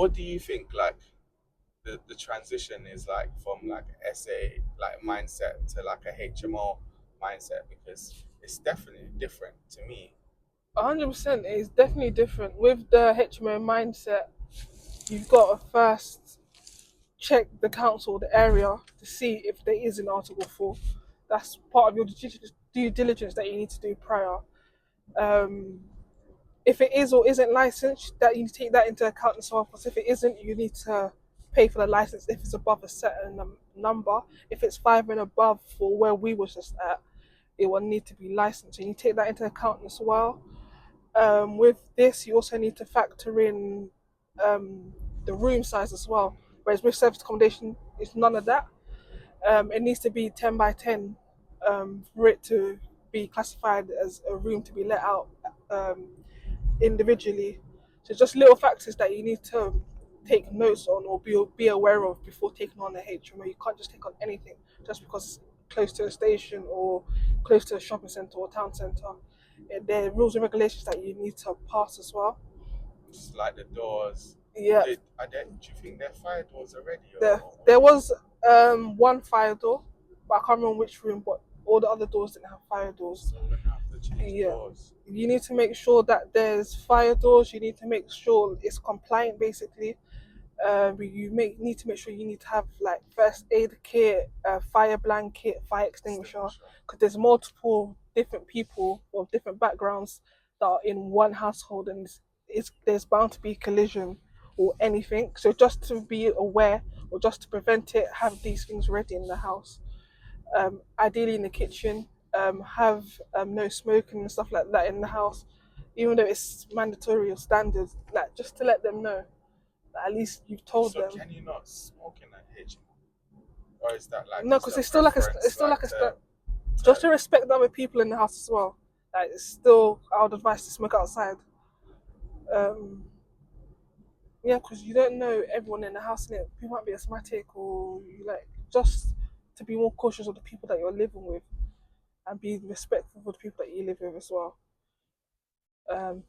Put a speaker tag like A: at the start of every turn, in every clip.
A: what do you think, like, the transition is like from like SA like mindset to like a HMO mindset? Because it's definitely different to me.
B: 100%, it's definitely different. With the HMO mindset, you've got to first check the council, the area, to see if there is an Article 4. That's part of your due diligence that you need to do prior. Um, if it is or isn't licensed, that you need to take that into account as well. Because if it isn't, you need to pay for the license if it's above a certain number. If it's 5 and above for where we was just at, it will need to be licensed. So you take that into account as well. With this, you also need to factor in the room size as well. Whereas with service accommodation, it's none of that. It needs to be 10 by 10 for it to be classified as a room to be let out um, individually. So just little factors that you need to take notes on or be aware of before taking on a HMO. You can't just take on anything just because it's close to a station or close to a shopping centre or town centre. There are rules and regulations that you need to pass as well.
A: Just like the doors.
B: Yeah,
A: Do you think they're fire doors already,
B: there was one fire door, but I can't remember which room. But all the other doors didn't have fire doors.
A: so we're gonna have to change
B: Yeah,
A: doors?
B: you need to make sure that there's fire doors. You need to make sure it's compliant, basically. Need to make sure you need to have like first aid kit, fire blanket, fire extinguisher, because there's multiple different people of different backgrounds that are in one household, and there's bound to be collision or anything. So just to be aware or just to prevent it, have these things ready in the house. Ideally in the kitchen, have no smoking and stuff like that in the house, even though it's mandatory or standard, like just to let them know that at least you've told
A: So
B: them.
A: can you not smoke in an HMO, or is that like
B: No,
A: just
B: because
A: a
B: it's still like
A: preference,
B: it's still
A: like
B: like
A: to
B: just to respect the other people in the house as well. Like it's still, I would advise to smoke outside. Um, yeah, because you don't know everyone in the house, and people might be asthmatic, or you like just to be more cautious of the people that you're living with and be respectful for the people that you live with as well.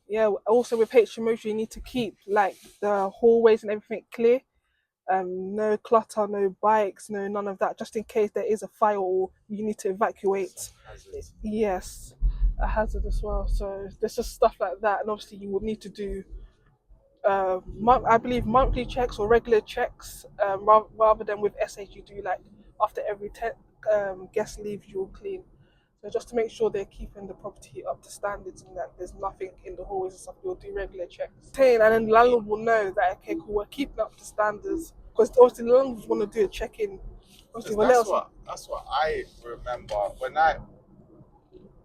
B: Yeah, also with HMOs, you need to keep like the hallways and everything clear. No clutter, no bikes, no none of that, just in case there is a fire or you need to evacuate.
A: hazards?
B: Yes, a hazard as well. So there's just stuff like that, and obviously you would need to do, I believe, monthly checks or regular checks, rather than with SH you do like after every guest leaves you'll clean. So just to make sure they're keeping the property up to standards and that there's nothing in the hallways and stuff, you'll do regular checks. And then the landlord will know that okay, cool, we're keeping up to standards. Because obviously the landlords want to do a check-in. Obviously,
A: Because
B: well, let us know.
A: that's what I remember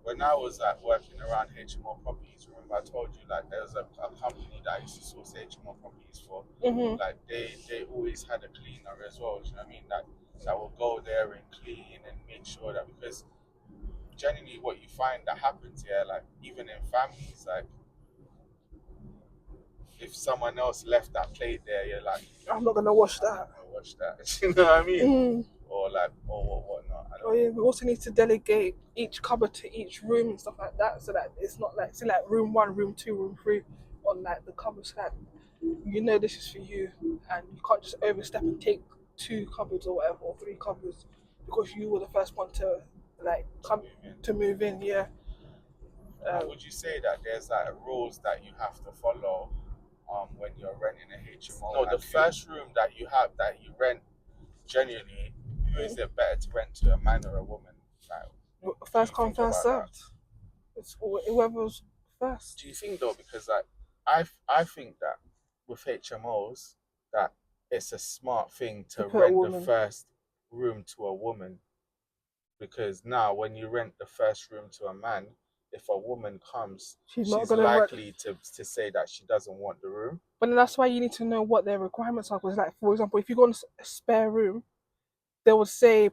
A: when I was like working around HMO properties. Remember I told you like there was a company that I used to source HMO properties for.
B: Mm-hmm.
A: Like they always had a cleaner as well. Do you know what I mean? That will go there and clean and make sure that, because generally what you find that happens here, like even in families, like if someone else left that plate there, you're like,
B: I'm not gonna wash
A: I'm not
B: that.
A: gonna watch that. You know what I mean?
B: Mm.
A: Or like, or whatnot. I
B: Oh
A: don't.
B: yeah, we also need to delegate each cupboard to each room and stuff like that, so that it's not like, say like room one, room two, room three on like the cupboards. Like you know this is for you, and you can't just overstep and take two cupboards or whatever, or three cupboards, because you were the first one to like
A: To
B: come
A: move in.
B: to move in. Yeah.
A: And
B: Um,
A: would you say that there's like rules that you have to follow when you're renting a HMO? No, the first room that you have that you rent, genuinely, who is it better to rent to, a man or a woman? Like, do
B: First
A: you
B: come,
A: think
B: first
A: about that?
B: served. It's whoever's first.
A: Do you think though, because like I think that with HMOs that it's a smart thing
B: To
A: to
B: put a
A: rent the
B: woman.
A: first room to a woman, because now when you rent the first room to a man, if a woman comes,
B: She's not
A: she's
B: gonna rent.
A: likely to say that she doesn't want the room.
B: But then that's why you need to know what their requirements are. Because, like, for example, if you go on a spare room, they would say,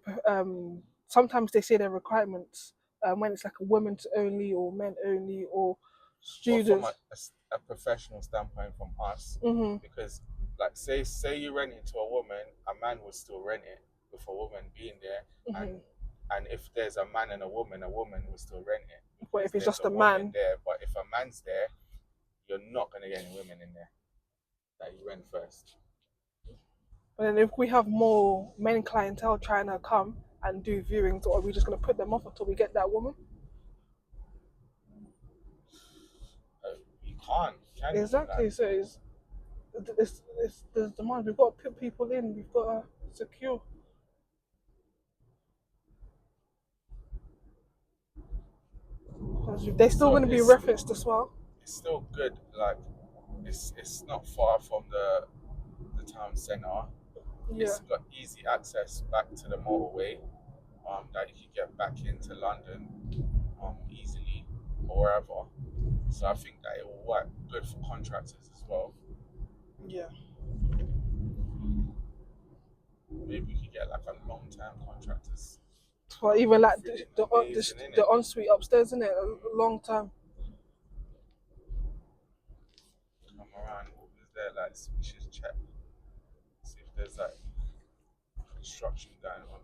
B: sometimes they say their requirements, when it's like a women's only or men only or
A: But from
B: students.
A: a professional standpoint from us,
B: Hmm.
A: because like say you rent it to a woman, a man would still rent it with a woman being there,
B: Hmm.
A: and if there's a man and a woman will still rent it
B: But
A: because
B: if it's
A: there's
B: just
A: a
B: a
A: woman
B: man,
A: there. But if a man's there, you're not gonna get any women in there. that you rent first.
B: But then if we have more men clientele trying to come and do viewings, or are we just going to put them off until we get that woman?
A: You can't, can you?
B: Exactly.
A: Like,
B: So it's there's demand. We've got to put people in. We've got to secure. Because they're still
A: so
B: going to be referenced as well.
A: it's still good. Like, it's not far from the town centre.
B: Yeah.
A: It's got easy access back to the motorway. That you can get back into London easily or wherever. So I think that it will work good for contractors as well.
B: Yeah.
A: Maybe we could get like a long-term contractors.
B: Or even like
A: Amazing,
B: the
A: innit?
B: ensuite upstairs, isn't it? A long time.
A: Come around. Is there like we should check, see if there's like construction going on.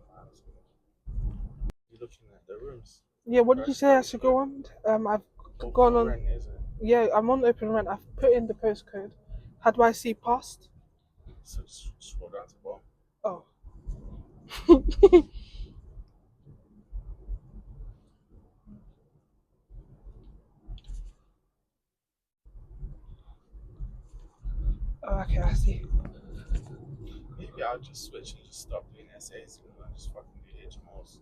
A: You're looking at the rooms.
B: Yeah. What did you say I should go on? I've gone on.
A: Rent, isn't it?
B: Yeah, I'm on open rent. I've put in the postcode. How do I see past?
A: So just scroll down to the bottom.
B: Oh. Oh, okay, I see.
A: Maybe I'll just switch and just stop doing essays and just fucking do HMOs.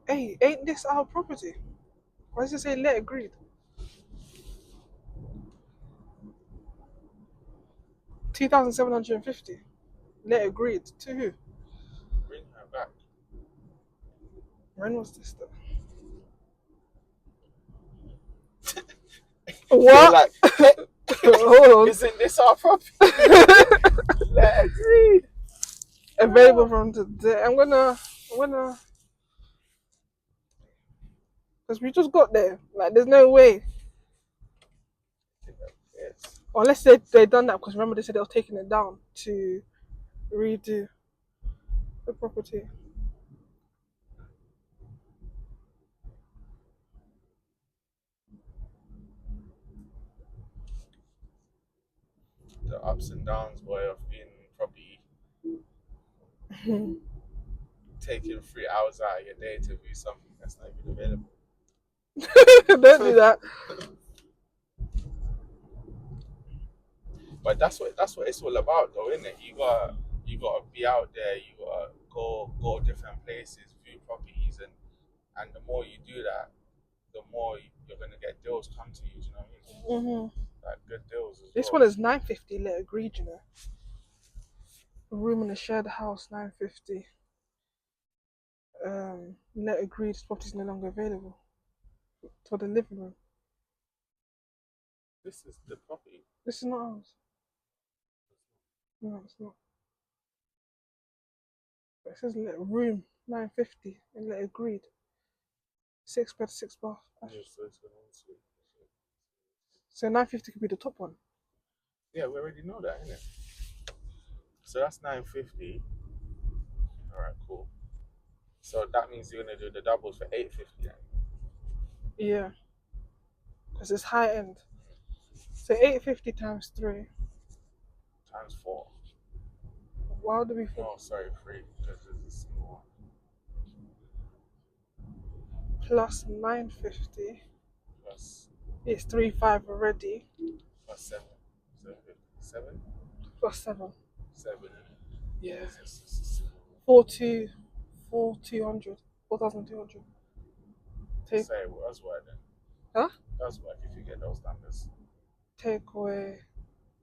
B: Hey, ain't this our property? Why does it say let agreed? 2,750. Let agreed. To who?
A: Bring her back.
B: When was this though? What?
A: Like,
B: Hold on.
A: isn't this our property? Let agreed.
B: Available from today. I'm gonna, because we just got there. Like, there's no way.
A: Yes.
B: Unless they done that, because remember they said they were taking it down to redo the property.
A: The ups and downs, boy, of being probably taking 3 hours out of your day to view something that's not even available.
B: Don't do that.
A: But that's what it's all about, though, isn't it? You gotta be out there. You gotta go different places, view properties, and the more you do that, the more you're gonna get deals come to you. Do you know what I mean? Like good deals as
B: This
A: well.
B: one is 950. Let agreed, you know. A room in a shared house, 950. Let agreed. This property is no longer available for the living room.
A: This is the property.
B: This is not ours. No, it's not. But it says let room 950 and let agreed. 6 bed, 6 bath. So 950 could be the top one.
A: Yeah, we already know that, innit? So that's 950. All right, cool. So that means you're gonna do the doubles for 850 then.
B: Yeah. Because it's high end. So 850 times 3.
A: Times 4.
B: Why would it be 4?
A: No, sorry, 3 because there's a single one.
B: Plus 950.
A: Plus
B: It's 3,500 already.
A: plus 7. 7?
B: Plus 7.
A: 7.
B: Yeah.
A: Yes.
B: 4,200. 4,200. Take,
A: Say, well, that's why then.
B: huh?
A: That's why if you get those numbers.
B: Take away.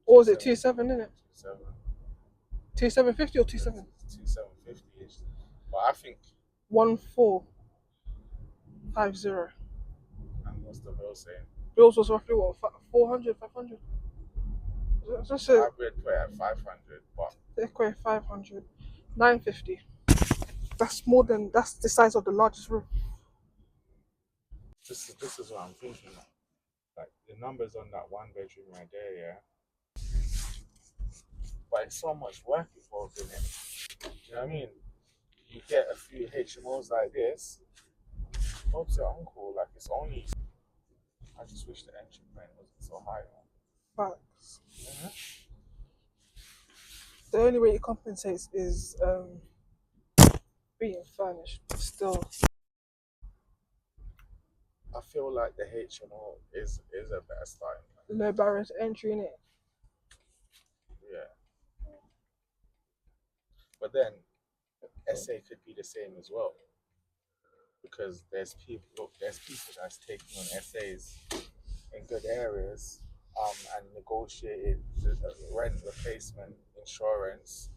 B: Or was it 2,700, innit?
A: 7.
B: 2,750 or 2,700?
A: 2,750 ish. But I think.
B: 1,450.
A: And what's the bill saying?
B: Bills was roughly what? 400, 500? Just
A: I would put it at 500, but.
B: Take away 500. 950. That's more than. That's the size of the largest room.
A: This is what I'm thinking. Like the numbers on that 1 bedroom right there, yeah. But it's so much work involved in it. Do you know what I mean? You get a few HMOs like this. Hope's your uncle. Like it's only. I just wish the entry point wasn't so high.
B: Facts.
A: Mm-hmm.
B: the only way it compensates is being furnished. But still,
A: I feel like the HMO is a better starting point.
B: low barrier to entry in it.
A: Yeah. But then SA could be the same as well. Because there's people that's taking on SAs in good areas, and negotiated the rent replacement insurance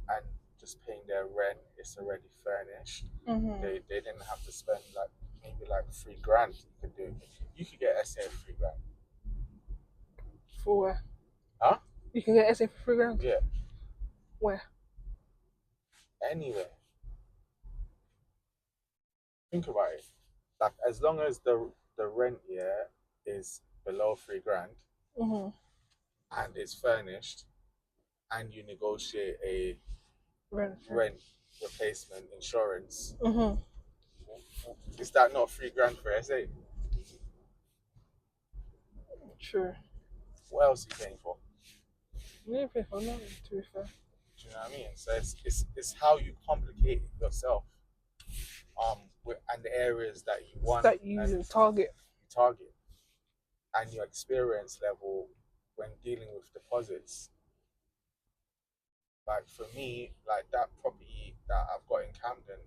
A: and just paying their rent. It's already furnished.
B: Mm-hmm.
A: They didn't have to spend like maybe like $3,000. You could get SA for $3,000.
B: For where?
A: Huh?
B: You can get SA for $3,000?
A: Yeah.
B: Where?
A: Anywhere. Think about it. Like as long as the rent is below $3,000
B: Mm-hmm.
A: and it's furnished, and you negotiate a
B: Rent
A: replacement insurance,
B: Mm-hmm.
A: is that not $3,000 for SA?
B: True.
A: What else are you paying for?
B: You didn't pay for nothing, to be fair.
A: Do you know what I mean? So it's how you complicate it yourself, and the areas that you want
B: That you target.
A: and your experience level when dealing with deposits. Like for me, like that property that I've got in Camden,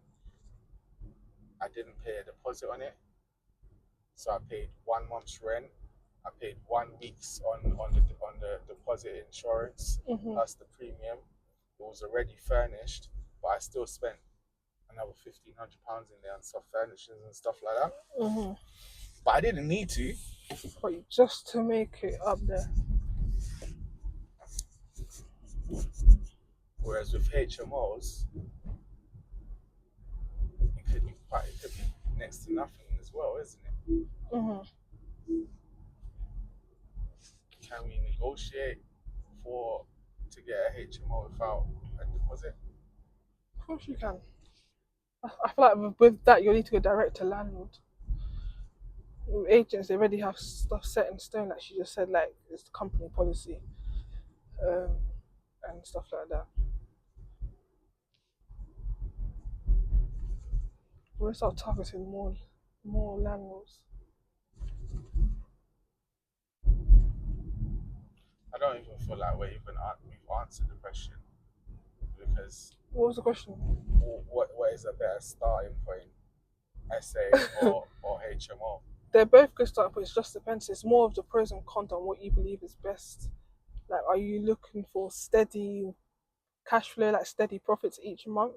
A: I didn't pay a deposit on it, so I paid 1 month's rent. I paid 1 week's on the deposit insurance,
B: Mm-hmm.
A: plus the premium. It was already furnished, but I still spent another £1,500 in there on stuff, furnishings and stuff like that.
B: Mm-hmm.
A: But I didn't need to.
B: But just to make it up there.
A: Whereas with HMOs, it could be next to nothing as well, isn't it?
B: Mm-hmm.
A: Can we negotiate to get a HMO without a deposit?
B: Of course you can. I feel like with that, you need to go direct to landlord. With agents, they already have stuff set in stone, like she just said, like it's the company policy, and stuff like that. We'll start targeting more landlords.
A: I don't even feel like we've answered the question, because
B: What was the question?
A: what is a better starting point, SA or HMO?
B: They're both good starting points. It just depends. It's more of the pros and cons on what you believe is best. Like, are you looking for steady cash flow, like steady profits each month,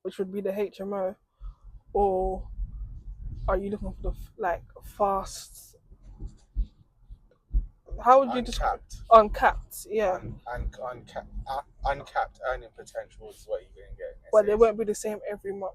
B: which would be the HMO, or are you looking for the like fast? How would you describe uncapped? Yeah,
A: uncapped earning potential is what you're going to get.
B: But they won't be the same every month.